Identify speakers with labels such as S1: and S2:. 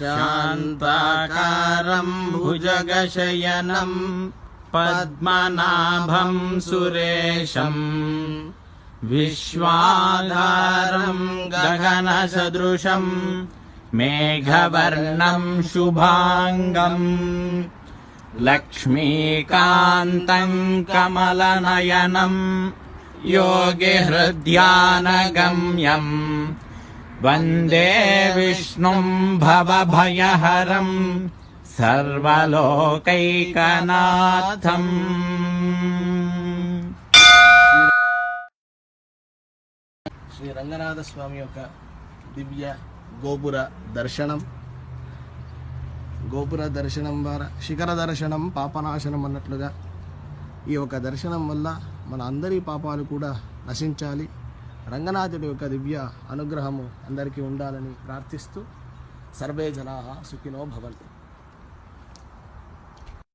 S1: శాంతాకారం భుజగశయనం పద్మనాభం సురేశం విశ్వాధారం గగనసదృశం మేఘవర్ణం శుభాంగం లక్ష్మీకాంతం కమలనయనం యోగిహృద్యానగమ్యం వందే విష్ణుం భవభయహరం సర్వలోకైకనాథం.
S2: శ్రీ రంగనాథ స్వామి యొక్క దివ్య గోపుర దర్శనం ద్వారా శిఖర దర్శనం పాపనాశనం అన్నట్లుగా ఈ యొక్క దర్శనం వల్ల మన అందరి పాపాలు కూడా నశించాలి, రంగనాథుడి యొక్క దివ్య అనుగ్రహము అందరికీ ఉండాలని ప్రార్థిస్తూ సర్వే జనాః సుఖినో భవంతు.